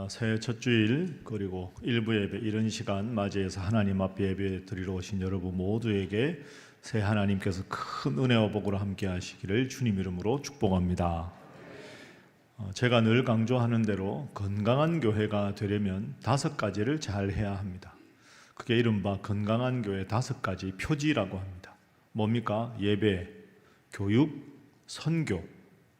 새해 첫 주일 그리고 일부 예배 이런 시간 맞이해서 하나님 앞에 예배 드리러 오신 여러분 모두에게 새 하나님께서 큰 은혜와 복으로 함께 하시기를 주님 이름으로 축복합니다. 제가 늘 강조하는 대로 건강한 교회가 되려면 5가지를 잘 해야 합니다. 그게 이른바 건강한 교회 5가지 표지라고 합니다. 뭡니까? 예배, 교육, 선교,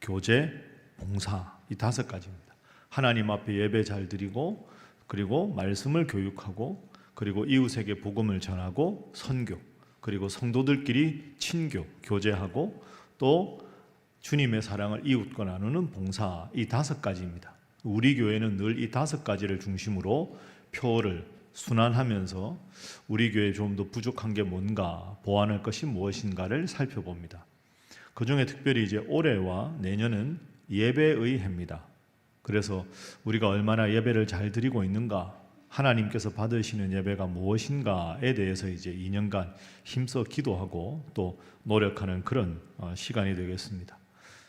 교제, 봉사, 이 5가지입니다. 하나님 앞에 예배 잘 드리고, 그리고 말씀을 교육하고, 그리고 이웃에게 복음을 전하고, 선교, 그리고 성도들끼리 친교, 교제하고, 또 주님의 사랑을 이웃과 나누는 봉사, 이 5가지입니다. 우리 교회는 늘 이 5가지를 중심으로 표를 순환하면서 우리 교회에 좀 더 부족한 게 뭔가, 보완할 것이 무엇인가를 살펴봅니다. 그 중에 특별히 이제 올해와 내년은 예배의 해입니다. 그래서 우리가 얼마나 예배를 잘 드리고 있는가, 하나님께서 받으시는 예배가 무엇인가에 대해서 이제 2년간 힘써 기도하고 또 노력하는 그런 시간이 되겠습니다.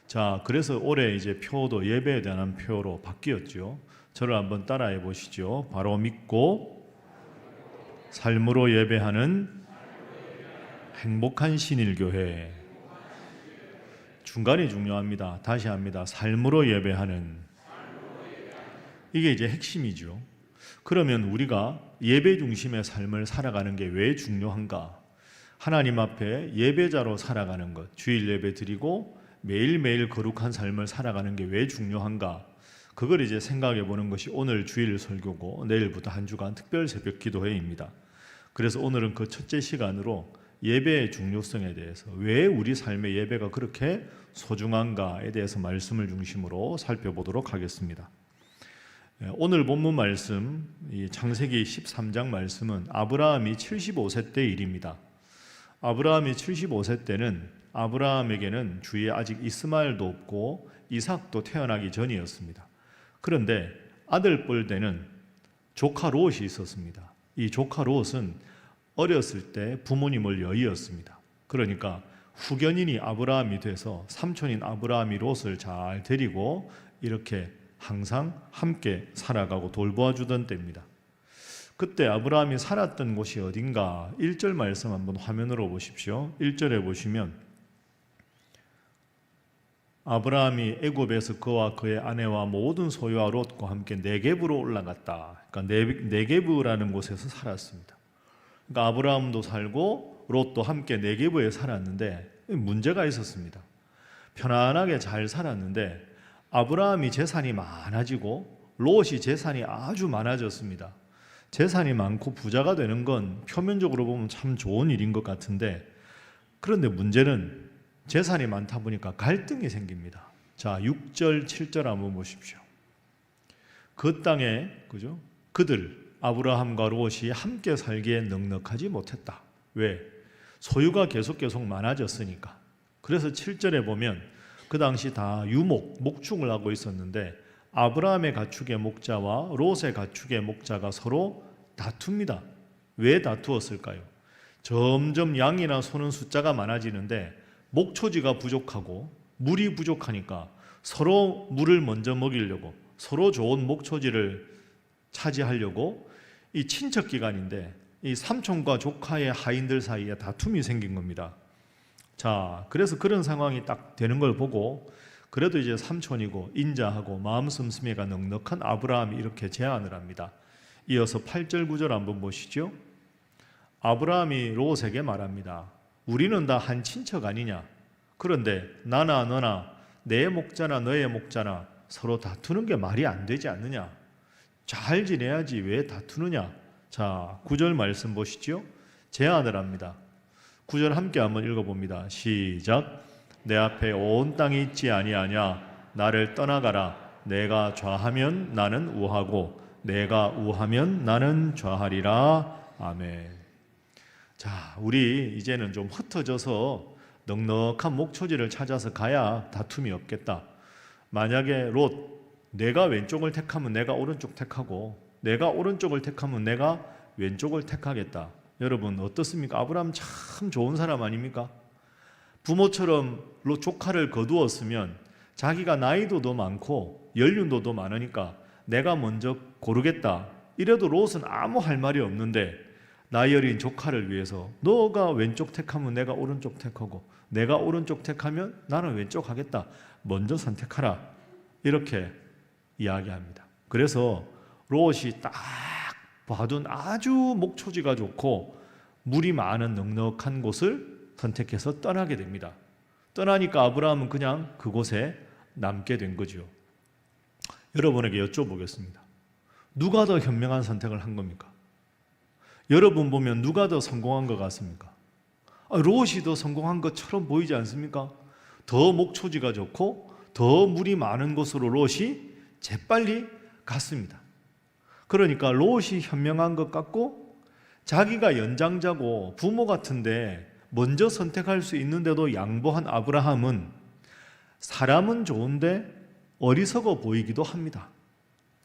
자, 그래서 올해 이제 표도 예배에 대한 표로 바뀌었죠. 저를 한번 따라해 보시죠. 바로 믿고 삶으로 예배하는 행복한 신일교회. 중간이 중요합니다. 다시 합니다. 삶으로 예배하는. 이게 이제 핵심이죠. 그러면 우리가 예배 중심의 삶을 살아가는 게 왜 중요한가? 하나님 앞에 예배자로 살아가는 것, 주일 예배 드리고 매일매일 거룩한 삶을 살아가는 게 왜 중요한가? 그걸 이제 생각해 보는 것이 오늘 주일 설교고, 내일부터 한 주간 특별 새벽 기도회입니다. 그래서 오늘은 그 첫째 시간으로 예배의 중요성에 대해서, 왜 우리 삶의 예배가 그렇게 소중한가에 대해서 말씀을 중심으로 살펴보도록 하겠습니다. 오늘 본문 말씀, 이 창세기 13장 말씀은 아브라함이 75세 때 일입니다. 아브라함이 75세 때는 아브라함에게는 주위에 아직 이스마엘도 없고 이삭도 태어나기 전이었습니다. 그런데 아들뻘 되는 조카 롯이 있었습니다. 이 조카 롯은 어렸을 때 부모님을 여의었습니다. 그러니까 후견인이 아브라함이 돼서 삼촌인 아브라함이 롯을 잘 데리고 이렇게 항상 함께 살아가고 돌보아주던 때입니다. 그때 아브라함이 살았던 곳이 어딘가 1절 말씀 한번 화면으로 보십시오. 1절에 보시면 아브라함이 애굽에서 그와 그의 아내와 모든 소유와 롯과 함께 네겝으로 올라갔다. 그러니까 네겝이라는 곳에서 살았습니다. 그러니까 아브라함도 살고 롯도 함께 네겝에 살았는데 문제가 있었습니다. 편안하게 잘 살았는데 아브라함이 재산이 많아지고 롯이 재산이 아주 많아졌습니다. 재산이 많고 부자가 되는 건 표면적으로 보면 참 좋은 일인 것 같은데, 그런데 문제는 재산이 많다 보니까 갈등이 생깁니다. 자, 6절, 7절 한번 보십시오. 그 땅에 그들 아브라함과 롯이 함께 살기에 넉넉하지 못했다. 왜? 소유가 계속 많아졌으니까. 그래서 7절에 보면 그 당시 다 목축을 하고 있었는데 아브라함의 가축의 목자와 롯의 가축의 목자가 서로 다툽니다. 왜 다투었을까요? 점점 양이나 소는 숫자가 많아지는데 목초지가 부족하고 물이 부족하니까 서로 물을 먼저 먹이려고, 서로 좋은 목초지를 차지하려고, 이 친척 기간인데 이 삼촌과 조카의 하인들 사이에 다툼이 생긴 겁니다. 자, 그래서 그런 상황이 딱 되는 걸 보고 그래도 이제 삼촌이고 인자하고 마음 씀씀이가 넉넉한 아브라함이 이렇게 제안을 합니다. 이어서 8절 9절 한번 보시죠. 아브라함이 롯에게 말합니다. 우리는 다 한 친척 아니냐? 그런데 나나 너나 내 목자나 너의 목자나 서로 다투는 게 말이 안 되지 않느냐? 잘 지내야지 왜 다투느냐? 자, 9절 말씀 보시죠. 제안을 합니다. 9절 함께 한번 읽어봅니다. 시작. 내 앞에 온 땅이 있지 아니하냐? 나를 떠나가라. 내가 좌하면 나는 우하고 내가 우하면 나는 좌하리라. 아멘. 자, 우리 이제는 좀 흩어져서 넉넉한 목초지를 찾아서 가야 다툼이 없겠다. 만약에 롯, 내가 왼쪽을 택하면 내가 오른쪽 택하고 내가 오른쪽을 택하면 내가 왼쪽을 택하겠다. 여러분 어떻습니까? 아브라함 참 좋은 사람 아닙니까? 부모처럼 조카를 거두었으면 자기가 나이도 더 많고 연륜도 더 많으니까 내가 먼저 고르겠다. 이래도 롯은 아무 할 말이 없는데 나이 어린 조카를 위해서 너가 왼쪽 택하면 내가 오른쪽 택하고 내가 오른쪽 택하면 나는 왼쪽 하겠다. 먼저 선택하라. 이렇게 이야기합니다. 그래서 롯이 딱 봐둔 아주 목초지가 좋고 물이 많은 넉넉한 곳을 선택해서 떠나게 됩니다. 떠나니까 아브라함은 그냥 그곳에 남게 된 거죠. 여러분에게 여쭤보겠습니다. 누가 더 현명한 선택을 한 겁니까? 여러분 보면 누가 더 성공한 것 같습니까? 롯이 더 성공한 것처럼 보이지 않습니까? 더 목초지가 좋고 더 물이 많은 곳으로 롯이 재빨리 갔습니다. 그러니까 롯이 현명한 것 같고 자기가 연장자고 부모 같은데 먼저 선택할 수 있는데도 양보한 아브라함은 사람은 좋은데 어리석어 보이기도 합니다.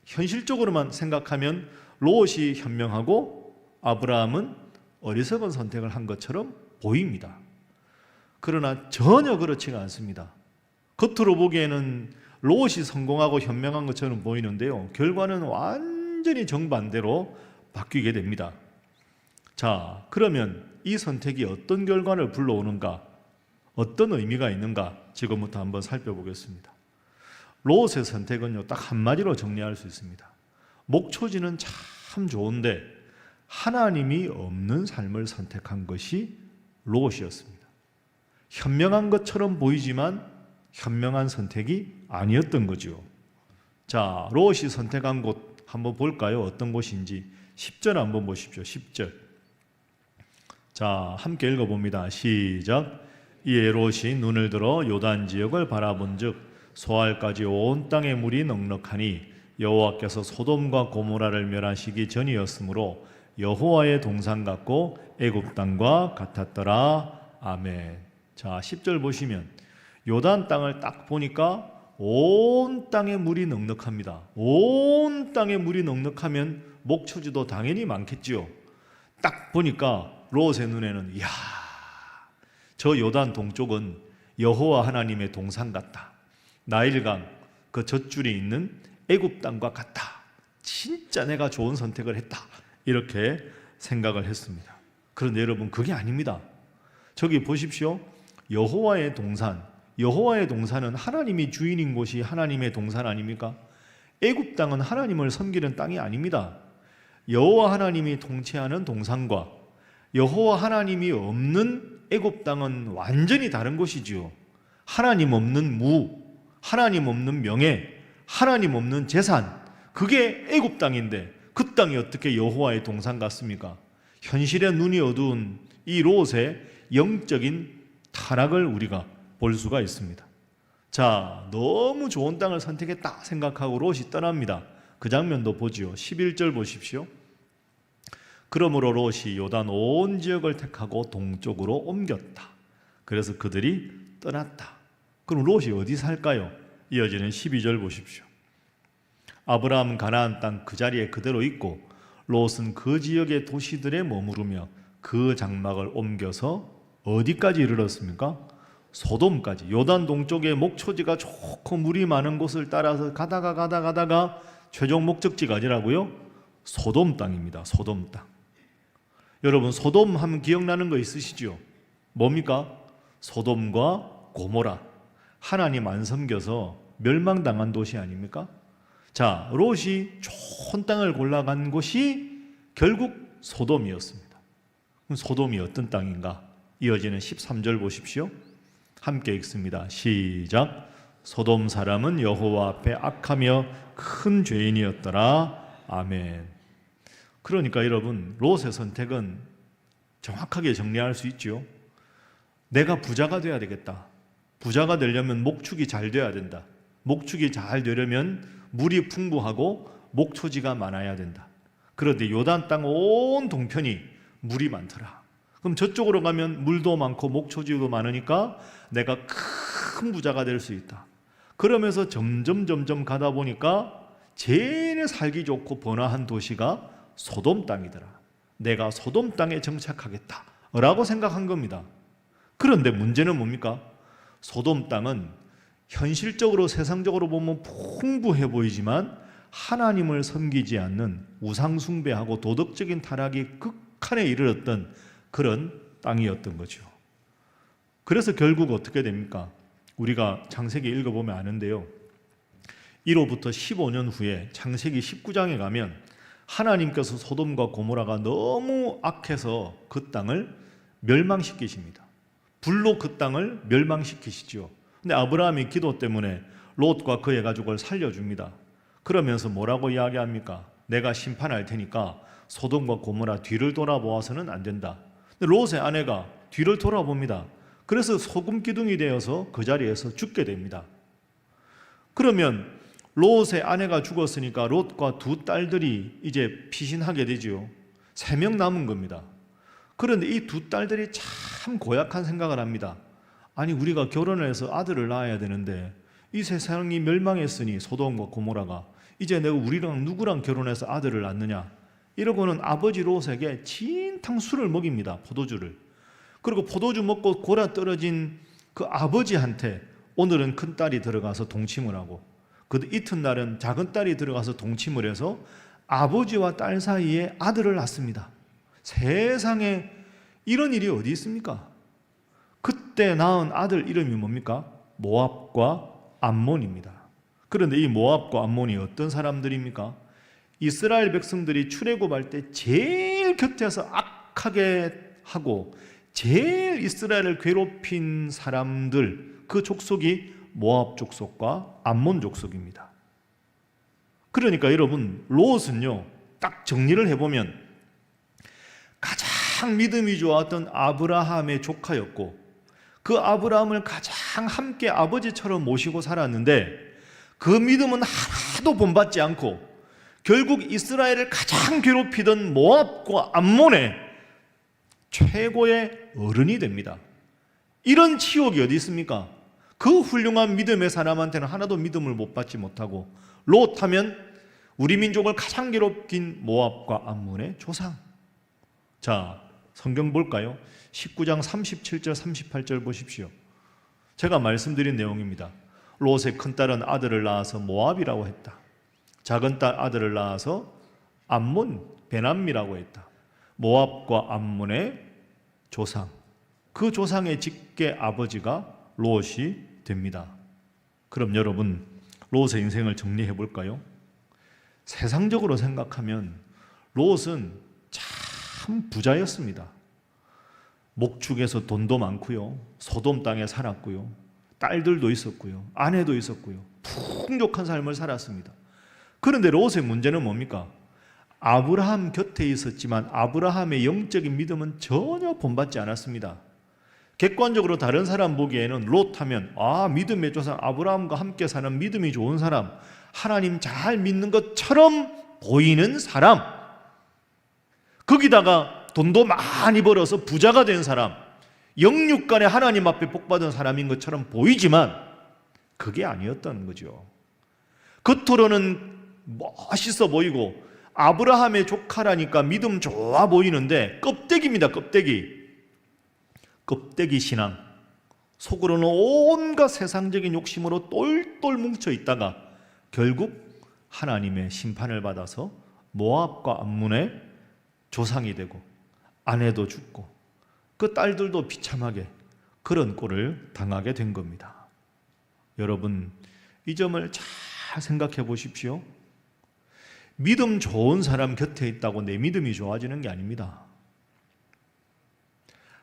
현실적으로만 생각하면 롯이 현명하고 아브라함은 어리석은 선택을 한 것처럼 보입니다. 그러나 전혀 그렇지가 않습니다. 겉으로 보기에는 롯이 성공하고 현명한 것처럼 보이는데요, 결과는 완전히 정반대로 바뀌게 됩니다. 자, 그러면 이 선택이 어떤 결과를 불러오는가, 어떤 의미가 있는가 지금부터 한번 살펴보겠습니다. 롯의 선택은요, 딱 한마디로 정리할 수 있습니다. 목초지는 참 좋은데 하나님이 없는 삶을 선택한 것이 롯이었습니다. 현명한 것처럼 보이지만 현명한 선택이 아니었던 거죠. 자, 롯이 선택한 곳 한번 볼까요? 어떤 곳인지 10절 한번 보십시오. 10절. 자, 함께 읽어봅니다. 시작. 이에 롯이 눈을 들어 요단 지역을 바라본즉 소알까지 온 땅에 물이 넉넉하니 여호와께서 소돔과 고모라를 멸하시기 전이었으므로 여호와의 동산 같고 애굽 땅과 같았더라. 아멘. 자, 10절 보시면 요단 땅을 딱 보니까 온 땅에 물이 넉넉합니다. 온 땅에 물이 넉넉하면 목초지도 당연히 많겠지요. 딱 보니까 롯의 눈에는 이야, 저 요단 동쪽은 여호와 하나님의 동산 같다. 나일강 그 젖줄이 있는 애굽 땅과 같다. 진짜 내가 좋은 선택을 했다. 이렇게 생각을 했습니다. 그런데 여러분, 그게 아닙니다. 저기 보십시오. 여호와의 동산. 여호와의 동산은 하나님이 주인인 곳이 하나님의 동산 아닙니까? 애굽 땅은 하나님을 섬기는 땅이 아닙니다. 여호와 하나님이 통치하는 동산과 여호와 하나님이 없는 애굽 땅은 완전히 다른 곳이지요. 하나님 없는 무, 하나님 없는 명예, 하나님 없는 재산, 그게 애굽 땅인데 그 땅이 어떻게 여호와의 동산 같습니까? 현실의 눈이 어두운 이 롯의 영적인 타락을 우리가 볼 수가 있습니다. 자, 너무 좋은 땅을 선택했다 생각하고 롯이 떠납니다. 그 장면도 보지요. 11절 보십시오. 그러므로 롯이 요단 온 지역을 택하고 동쪽으로 옮겼다. 그래서 그들이 떠났다. 그럼 롯이 어디 살까요? 이어지는 12절 보십시오. 아브라함은 가나안 땅 그 자리에 그대로 있고 롯은 그 지역의 도시들에 머무르며 그 장막을 옮겨서 어디까지 이르렀습니까? 소돔까지. 요단 동쪽에 목초지가 좋고 물이 많은 곳을 따라서 가다가 최종 목적지가 어디라고요? 소돔 땅입니다. 소돔 땅. 여러분, 소돔 하면 기억나는 거 있으시죠? 뭡니까? 소돔과 고모라. 하나님 안 섬겨서 멸망당한 도시 아닙니까? 자, 롯이 좋은 땅을 골라간 곳이 결국 소돔이었습니다. 그럼 소돔이 어떤 땅인가? 이어지는 13절 보십시오. 함께 읽습니다. 시작. 소돔 사람은 여호와 앞에 악하며 큰 죄인이었더라. 아멘. 그러니까 여러분, 롯의 선택은 정확하게 정리할 수 있죠. 내가 부자가 돼야 되겠다. 부자가 되려면 목축이 잘 돼야 된다. 목축이 잘 되려면 물이 풍부하고 목초지가 많아야 된다. 그런데 요단 땅 온 동편이 물이 많더라. 그럼 저쪽으로 가면 물도 많고 목초지도 많으니까 내가 큰 부자가 될 수 있다. 그러면서 점점 가다 보니까 제일 살기 좋고 번화한 도시가 소돔 땅이더라. 내가 소돔 땅에 정착하겠다 라고 생각한 겁니다. 그런데 문제는 뭡니까? 소돔 땅은 현실적으로 세상적으로 보면 풍부해 보이지만 하나님을 섬기지 않는 우상 숭배하고 도덕적인 타락이 극한에 이르렀던 그런 땅이었던 거죠. 그래서 결국 어떻게 됩니까? 우리가 창세기 읽어보면 아는데요. 1호부터 15년 후에 창세기 19장에 가면 하나님께서 소돔과 고모라가 너무 악해서 그 땅을 멸망시키십니다. 불로 그 땅을 멸망시키시죠. 근데 아브라함이 기도 때문에 롯과 그의 가족을 살려줍니다. 그러면서 뭐라고 이야기합니까? 내가 심판할 테니까 소돔과 고모라 뒤를 돌아보아서는 안 된다. 근데 롯의 아내가 뒤를 돌아봅니다. 그래서 소금 기둥이 되어서 그 자리에서 죽게 됩니다. 그러면 롯의 아내가 죽었으니까 롯과 두 딸들이 이제 피신하게 되지요. 3명 남은 겁니다. 그런데 이 두 딸들이 참 고약한 생각을 합니다. 아니 우리가 결혼을 해서 아들을 낳아야 되는데 이 세상이 멸망했으니 소돔과 고모라가 이제 내가 우리랑 누구랑 결혼해서 아들을 낳느냐, 이러고는 아버지 롯에게 진탕 술을 먹입니다. 포도주를. 그리고 포도주 먹고 골아 떨어진 그 아버지한테 오늘은 큰딸이 들어가서 동침을 하고 그 이튿날은 작은 딸이 들어가서 동침을 해서 아버지와 딸 사이에 아들을 낳습니다. 세상에 이런 일이 어디 있습니까? 그때 낳은 아들 이름이 뭡니까? 모압과 암몬입니다. 그런데 이 모압과 암몬이 어떤 사람들입니까? 이스라엘 백성들이 출애굽할 때 제일 곁에서 악하게 하고 제일 이스라엘을 괴롭힌 사람들, 그 족속이 모압 족속과 암몬 족속입니다. 그러니까 여러분, 롯은요, 딱 정리를 해보면 가장 믿음이 좋았던 아브라함의 조카였고 그 아브라함을 가장 함께 아버지처럼 모시고 살았는데 그 믿음은 하나도 본받지 않고 결국 이스라엘을 가장 괴롭히던 모압과 암몬의 최고의 어른이 됩니다. 이런 치욕이 어디 있습니까? 그 훌륭한 믿음의 사람한테는 하나도 믿음을 못 받지 못하고 롯 하면 우리 민족을 가장 괴롭힌 모압과 암몬의 조상. 자, 성경 볼까요? 19장 37절 38절 보십시오. 제가 말씀드린 내용입니다. 롯의 큰딸은 아들을 낳아서 모압이라고 했다. 작은 딸 아들을 낳아서 암몬, 베남미라고 했다. 모압과 암몬의 조상, 그 조상의 직계 아버지가 롯이 됩니다. 그럼 여러분, 롯의 인생을 정리해 볼까요? 세상적으로 생각하면 롯은 참 부자였습니다. 목축에서 돈도 많고요, 소돔 땅에 살았고요, 딸들도 있었고요, 아내도 있었고요, 풍족한 삶을 살았습니다. 그런데 롯의 문제는 뭡니까? 아브라함 곁에 있었지만 아브라함의 영적인 믿음은 전혀 본받지 않았습니다. 객관적으로 다른 사람 보기에는 롯 하면 믿음의 조상 아브라함과 함께 사는 믿음이 좋은 사람, 하나님 잘 믿는 것처럼 보이는 사람, 거기다가 돈도 많이 벌어서 부자가 된 사람, 영육간에 하나님 앞에 복받은 사람인 것처럼 보이지만 그게 아니었던 거죠. 겉으로는 멋있어 보이고 아브라함의 조카라니까 믿음 좋아 보이는데 껍데기입니다. 껍데기 신앙. 속으로는 온갖 세상적인 욕심으로 똘똘 뭉쳐 있다가 결국 하나님의 심판을 받아서 모압과 암몬의 조상이 되고 아내도 죽고 그 딸들도 비참하게 그런 꼴을 당하게 된 겁니다. 여러분, 이 점을 잘 생각해 보십시오. 믿음 좋은 사람 곁에 있다고 내 믿음이 좋아지는 게 아닙니다.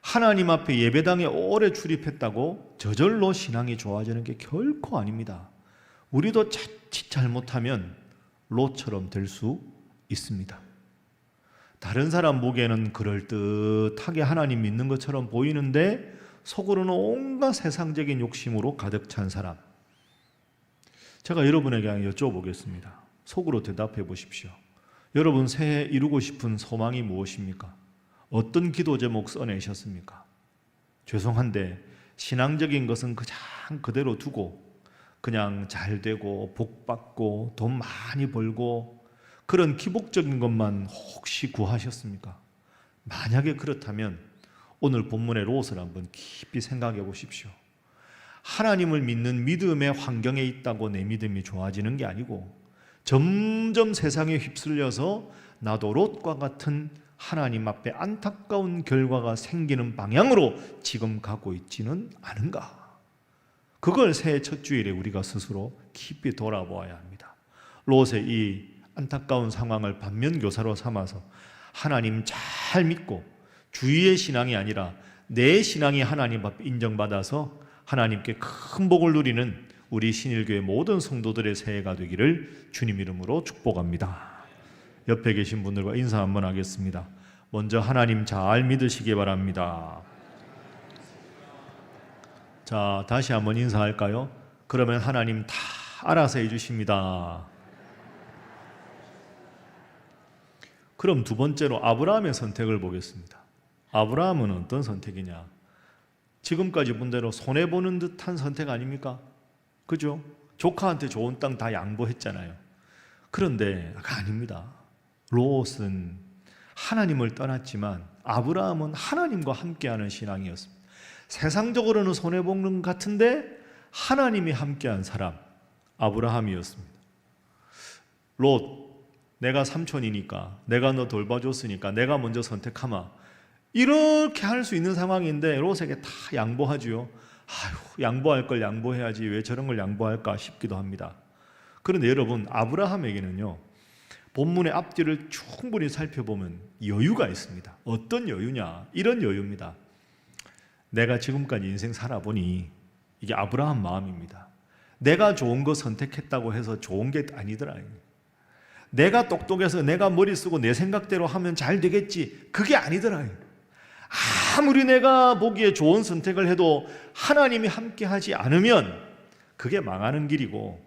하나님 앞에 예배당에 오래 출입했다고 저절로 신앙이 좋아지는 게 결코 아닙니다. 우리도 자칫 잘못하면 롯처럼 될 수 있습니다. 다른 사람 보기에는 그럴듯하게 하나님 믿는 것처럼 보이는데 속으로는 온갖 세상적인 욕심으로 가득 찬 사람. 제가 여러분에게 여쭤보겠습니다. 속으로 대답해 보십시오. 여러분 새해 이루고 싶은 소망이 무엇입니까? 어떤 기도 제목 써내셨습니까? 죄송한데 신앙적인 것은 그냥 그대로 두고 그냥 잘 되고 복 받고 돈 많이 벌고 그런 기복적인 것만 혹시 구하셨습니까? 만약에 그렇다면 오늘 본문의 롯을 한번 깊이 생각해 보십시오. 하나님을 믿는 믿음의 환경에 있다고 내 믿음이 좋아지는 게 아니고 점점 세상에 휩쓸려서 나도 롯과 같은 하나님 앞에 안타까운 결과가 생기는 방향으로 지금 가고 있지는 않은가? 그걸 새해 첫 주일에 우리가 스스로 깊이 돌아보아야 합니다. 롯의 이 안타까운 상황을 반면교사로 삼아서 하나님 잘 믿고 주위의 신앙이 아니라 내 신앙이 하나님 앞에 인정받아서 하나님께 큰 복을 누리는 우리 신일교회 모든 성도들의 새해가 되기를 주님 이름으로 축복합니다. 옆에 계신 분들과 인사 한번 하겠습니다. 먼저 하나님 잘 믿으시기 바랍니다. 자, 다시 한번 인사할까요? 그러면 하나님 다 알아서 해주십니다. 그럼 두 번째로 아브라함의 선택을 보겠습니다. 아브라함은 어떤 선택이냐? 지금까지 본 대로 손해보는 듯한 선택 아닙니까? 그죠? 조카한테 좋은 땅 다 양보했잖아요. 그런데 아닙니다. 롯은 하나님을 떠났지만 아브라함은 하나님과 함께하는 신앙이었습니다. 세상적으로는 손해보는 것 같은데 하나님이 함께한 사람 아브라함이었습니다. 롯, 내가 삼촌이니까 내가 너 돌봐줬으니까 내가 먼저 선택하마. 이렇게 할 수 있는 상황인데 롯에게 다 양보하지요. 아유, 양보할 걸 양보해야지 왜 저런 걸 양보할까 싶기도 합니다. 그런데 여러분, 아브라함에게는요, 본문의 앞뒤를 충분히 살펴보면 여유가 있습니다. 어떤 여유냐? 이런 여유입니다. 내가 지금까지 인생 살아보니 이게 아브라함 마음입니다. 내가 좋은 거 선택했다고 해서 좋은 게 아니더라. 내가 똑똑해서 내가 머리 쓰고 내 생각대로 하면 잘 되겠지. 그게 아니더라. 아무리 내가 보기에 좋은 선택을 해도 하나님이 함께 하지 않으면 그게 망하는 길이고,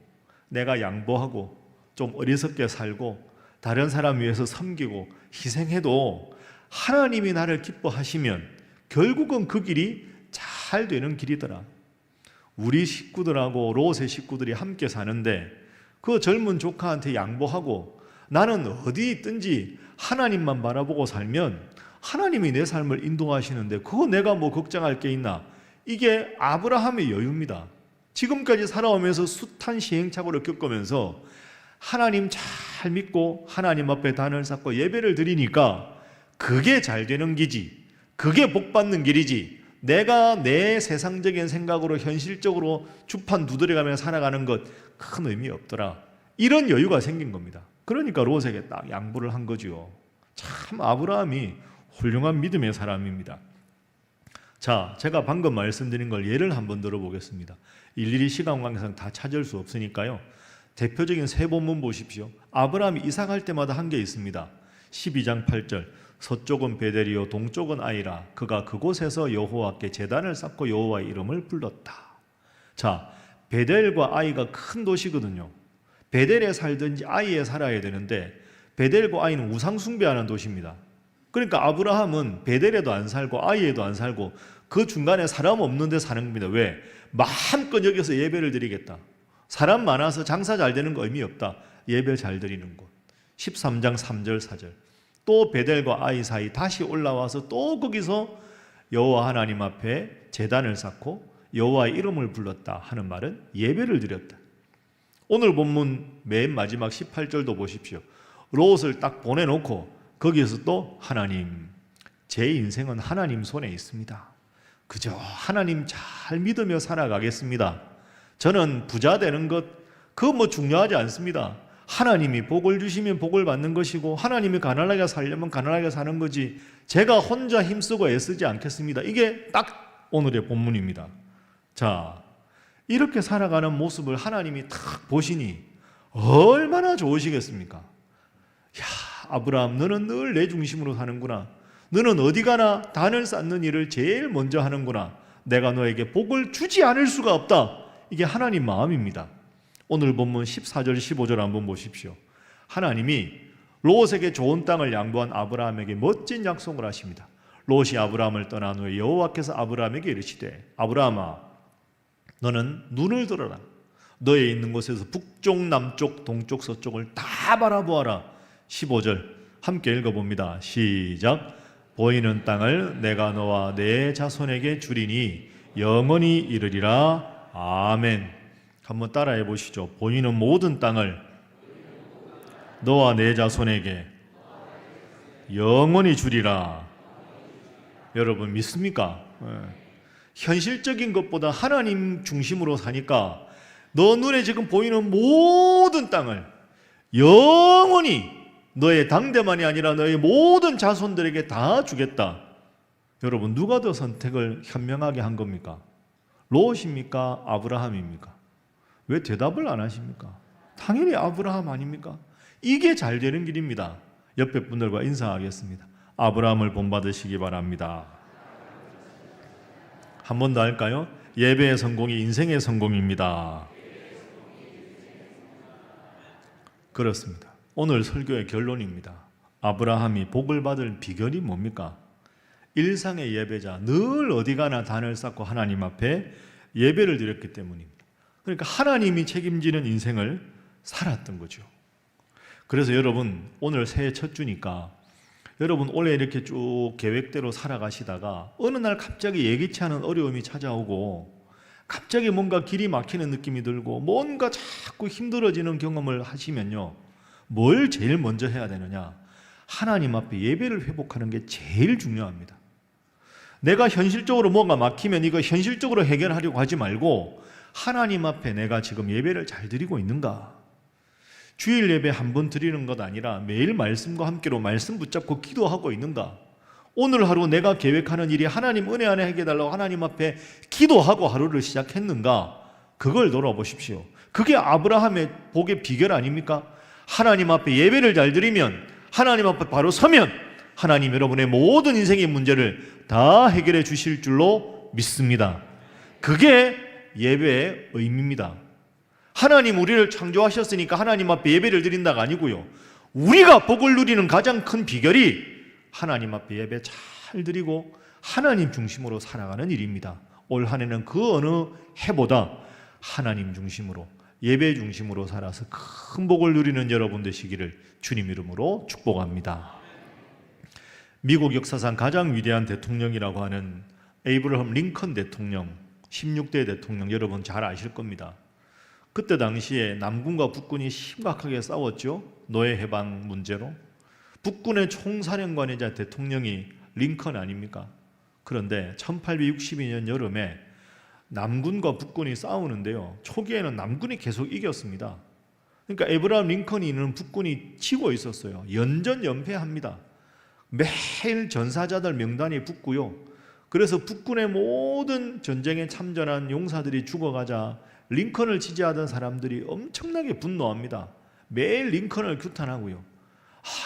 내가 양보하고 좀 어리석게 살고 다른 사람 위해서 섬기고 희생해도 하나님이 나를 기뻐하시면 결국은 그 길이 잘 되는 길이더라. 우리 식구들하고 롯의 식구들이 함께 사는데 그 젊은 조카한테 양보하고 나는 어디 있든지 하나님만 바라보고 살면 하나님이 내 삶을 인도하시는데 그거 내가 뭐 걱정할 게 있나? 이게 아브라함의 여유입니다. 지금까지 살아오면서 숱한 시행착오를 겪으면서 하나님 잘 믿고 하나님 앞에 단을 쌓고 예배를 드리니까 그게 잘 되는 길이지, 그게 복 받는 길이지, 내가 내 세상적인 생각으로 현실적으로 주판 두드려가며 살아가는 것 큰 의미 없더라. 이런 여유가 생긴 겁니다. 그러니까 롯에게 딱 양보를 한 거지요. 참 아브라함이 훌륭한 믿음의 사람입니다. 자, 제가 방금 말씀드린 걸 예를 한번 들어보겠습니다. 일일이 시간 관계상 다 찾을 수 없으니까요. 대표적인 세 본문 보십시오. 아브라함이 이삭할 때마다 한 게 있습니다. 12장 8절, 서쪽은 베델이요 동쪽은 아이라 그가 그곳에서 여호와께 제단을 쌓고 여호와의 이름을 불렀다. 자, 베델과 아이가 큰 도시거든요. 베델에 살든지 아이에 살아야 되는데 베델과 아이는 우상 숭배하는 도시입니다. 그러니까 아브라함은 베델에도 안 살고 아이에도 안 살고 그 중간에 사람 없는 데 사는 겁니다. 왜? 마음껏 여기서 예배를 드리겠다. 사람 많아서 장사 잘 되는 거 의미 없다. 예배 잘 드리는 곳. 13장 3절 4절. 또 베델과 아이 사이 다시 올라와서 또 거기서 여호와 하나님 앞에 제단을 쌓고 여호와의 이름을 불렀다 하는 말은 예배를 드렸다. 오늘 본문 맨 마지막 18절도 보십시오. 롯을 딱 보내놓고 거기에서 또 하나님, 제 인생은 하나님 손에 있습니다. 그저 하나님 잘 믿으며 살아가겠습니다. 저는 부자 되는 것 그거 뭐 중요하지 않습니다. 하나님이 복을 주시면 복을 받는 것이고 하나님이 가난하게 살려면 가난하게 사는 거지 제가 혼자 힘쓰고 애쓰지 않겠습니다. 이게 딱 오늘의 본문입니다. 자, 이렇게 살아가는 모습을 하나님이 딱 보시니 얼마나 좋으시겠습니까? 야, 아브라함, 너는 늘 내 중심으로 사는구나. 너는 어디 가나 단을 쌓는 일을 제일 먼저 하는구나. 내가 너에게 복을 주지 않을 수가 없다. 이게 하나님 마음입니다. 오늘 본문 14절 15절 한번 보십시오. 하나님이 롯에게 좋은 땅을 양보한 아브라함에게 멋진 약속을 하십니다. 롯이 아브라함을 떠난 후에 여호와께서 아브라함에게 이르시되 아브라함아, 너는 눈을 들어라. 너의 있는 곳에서 북쪽, 남쪽, 동쪽, 서쪽을 다 바라보아라. 15절 함께 읽어봅니다. 시작. 보이는 땅을 내가 너와 내 자손에게 주리니 영원히 이르리라. 아멘. 한번 따라해 보시죠. 보이는 모든 땅을 너와 내 자손에게 영원히 주리라. 여러분 믿습니까? 현실적인 것보다 하나님 중심으로 사니까 너 눈에 지금 보이는 모든 땅을 영원히 너의 당대만이 아니라 너의 모든 자손들에게 다 주겠다. 여러분 누가 더 선택을 현명하게 한 겁니까? 롯입니까? 아브라함입니까? 왜 대답을 안 하십니까? 당연히 아브라함 아닙니까? 이게 잘 되는 길입니다. 옆에 분들과 인사하겠습니다. 아브라함을 본받으시기 바랍니다. 한 번 더 할까요? 예배의 성공이 인생의 성공입니다. 그렇습니다. 오늘 설교의 결론입니다. 아브라함이 복을 받을 비결이 뭡니까? 일상의 예배자, 늘 어디 가나 단을 쌓고 하나님 앞에 예배를 드렸기 때문입니다. 그러니까 하나님이 책임지는 인생을 살았던 거죠. 그래서 여러분 오늘 새해 첫 주니까 여러분 올해 이렇게 쭉 계획대로 살아가시다가 어느 날 갑자기 예기치 않은 어려움이 찾아오고 갑자기 뭔가 길이 막히는 느낌이 들고 뭔가 자꾸 힘들어지는 경험을 하시면요, 뭘 제일 먼저 해야 되느냐? 하나님 앞에 예배를 회복하는 게 제일 중요합니다. 내가 현실적으로 뭔가 막히면 이거 현실적으로 해결하려고 하지 말고 하나님 앞에 내가 지금 예배를 잘 드리고 있는가? 주일 예배 한 번 드리는 것 아니라 매일 말씀과 함께로 말씀 붙잡고 기도하고 있는가? 오늘 하루 내가 계획하는 일이 하나님 은혜 안에 해결달라고 하나님 앞에 기도하고 하루를 시작했는가? 그걸 돌아보십시오. 그게 아브라함의 복의 비결 아닙니까? 하나님 앞에 예배를 잘 드리면, 하나님 앞에 바로 서면 하나님 여러분의 모든 인생의 문제를 다 해결해 주실 줄로 믿습니다. 그게 예배의 의미입니다. 하나님 우리를 창조하셨으니까 하나님 앞에 예배를 드린다가 아니고요, 우리가 복을 누리는 가장 큰 비결이 하나님 앞에 예배 잘 드리고 하나님 중심으로 살아가는 일입니다. 올 한 해는 그 어느 해보다 하나님 중심으로, 예배 중심으로 살아서 큰 복을 누리는 여러분 되시기를 주님 이름으로 축복합니다. 미국 역사상 가장 위대한 대통령이라고 하는 에이브러함 링컨 대통령, 16대 대통령, 여러분 잘 아실 겁니다. 그때 당시에 남군과 북군이 심각하게 싸웠죠. 노예 해방 문제로. 북군의 총사령관이자 대통령이 링컨 아닙니까? 그런데 1862년 여름에 남군과 북군이 싸우는데요, 초기에는 남군이 계속 이겼습니다. 그러니까 에이브러함 링컨이 있는 북군이 지고 있었어요. 연전연패합니다. 매일 전사자들 명단이 붙고요, 그래서 북군의 모든 전쟁에 참전한 용사들이 죽어가자 링컨을 지지하던 사람들이 엄청나게 분노합니다. 매일 링컨을 규탄하고요.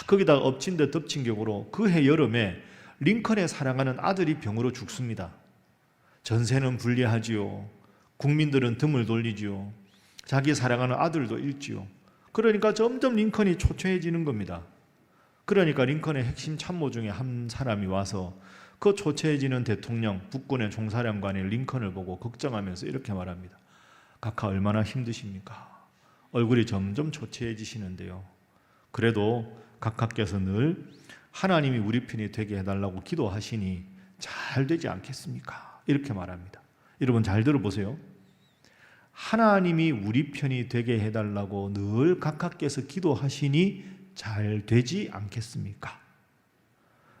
거기다가 엎친 데 덮친 격으로 그해 여름에 링컨의 사랑하는 아들이 병으로 죽습니다. 전세는 불리하지요. 국민들은 등을 돌리지요. 자기 사랑하는 아들도 잃지요. 그러니까 점점 링컨이 초췌해지는 겁니다. 그러니까 링컨의 핵심 참모 중에 한 사람이 와서 그 초췌해지는 대통령, 북군의 총사령관인 링컨을 보고 걱정하면서 이렇게 말합니다. 각하 얼마나 힘드십니까? 얼굴이 점점 초췌해지시는데요, 그래도 각하께서 늘 하나님이 우리 편이 되게 해달라고 기도하시니 잘 되지 않겠습니까? 이렇게 말합니다. 여러분 잘 들어보세요. 하나님이 우리 편이 되게 해달라고 늘 각하께서 기도하시니 잘 되지 않겠습니까?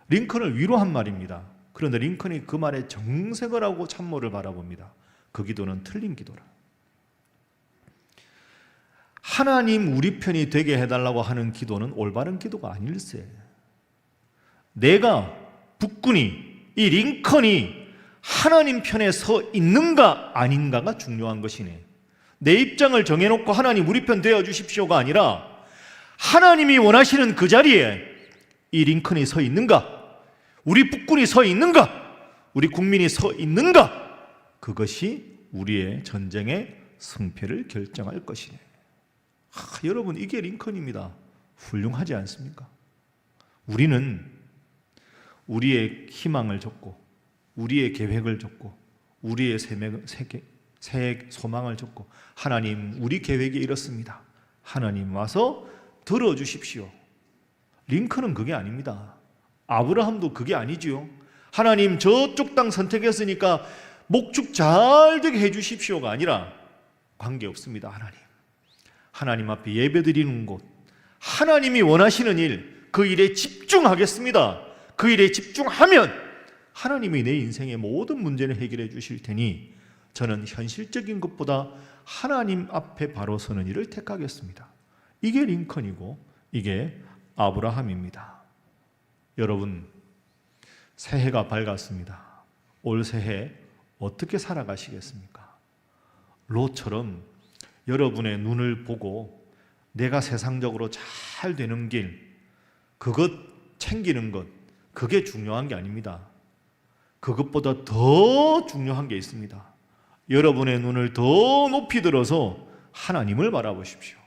링컨을 위로한 말입니다. 그런데 링컨이 그 말에 정색을 하고 참모를 바라봅니다. 그 기도는 틀린 기도라. 하나님 우리 편이 되게 해달라고 하는 기도는 올바른 기도가 아닐세. 내가, 북군이, 이 링컨이 하나님 편에 서 있는가 아닌가가 중요한 것이네. 내 입장을 정해놓고 하나님 우리 편 되어주십시오가 아니라 하나님이 원하시는 그 자리에 이 링컨이 서 있는가, 우리 북군이 서 있는가, 우리 국민이 서 있는가, 그것이 우리의 전쟁의 승패를 결정할 것이네. 여러분 이게 링컨입니다. 훌륭하지 않습니까? 우리는 우리의 희망을 줬고 우리의 계획을 줬고 우리의 새 소망을 줬고 하나님 우리 계획이 이렇습니다. 하나님 와서 들어주십시오. 링컨은 그게 아닙니다. 아브라함도 그게 아니지요. 하나님 저쪽 땅 선택했으니까 목축 잘 되게 해주십시오가 아니라 관계없습니다. 하나님 앞에 예배드리는 곳, 하나님이 원하시는 일, 그 일에 집중하겠습니다. 그 일에 집중하면 하나님이 내 인생의 모든 문제를 해결해 주실 테니 저는 현실적인 것보다 하나님 앞에 바로 서는 일을 택하겠습니다. 이게 링컨이고 이게 아브라함입니다. 여러분, 새해가 밝았습니다. 올 새해 어떻게 살아가시겠습니까? 롯처럼 여러분의 눈을 보고 내가 세상적으로 잘 되는 길, 그것 챙기는 것, 그게 중요한 게 아닙니다. 그것보다 더 중요한 게 있습니다. 여러분의 눈을 더 높이 들어서 하나님을 바라보십시오.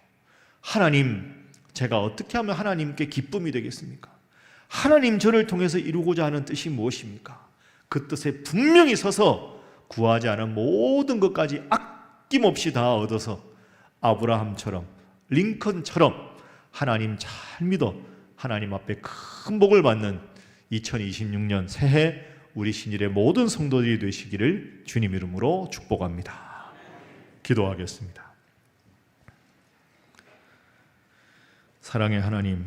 하나님, 제가 어떻게 하면 하나님께 기쁨이 되겠습니까? 하나님, 저를 통해서 이루고자 하는 뜻이 무엇입니까? 그 뜻에 분명히 서서 구하지 않은 모든 것까지 아낌없이 다 얻어서 아브라함처럼, 링컨처럼 하나님 잘 믿어 하나님 앞에 큰 복을 받는 2026년 새해 우리 신일의 모든 성도들이 되시기를 주님 이름으로 축복합니다. 기도하겠습니다. 사랑의 하나님,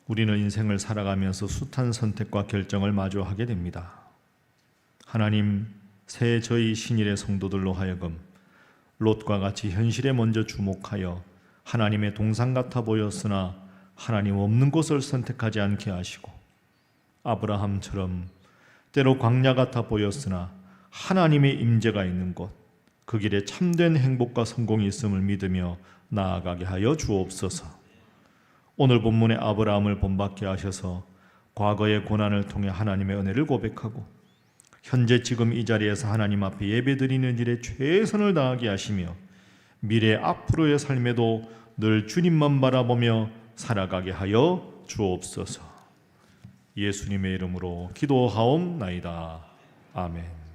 우리는 인생을 살아가면서 숱한 선택과 결정을 마주하게 됩니다. 하나님, 새해 저희 신일의 성도들로 하여금 롯과 같이 현실에 먼저 주목하여 하나님의 동상 같아 보였으나 하나님 없는 곳을 선택하지 않게 하시고, 아브라함처럼 때로 광야 같아 보였으나 하나님의 임재가 있는 곳, 그 길에 참된 행복과 성공이 있음을 믿으며 나아가게 하여 주옵소서. 오늘 본문의 아브라함을 본받게 하셔서 과거의 고난을 통해 하나님의 은혜를 고백하고 현재 지금 이 자리에서 하나님 앞에 예배드리는 일에 최선을 다하게 하시며 미래 앞으로의 삶에도 늘 주님만 바라보며 살아가게 하여 주옵소서. 예수님의 이름으로 기도하옵나이다. 아멘.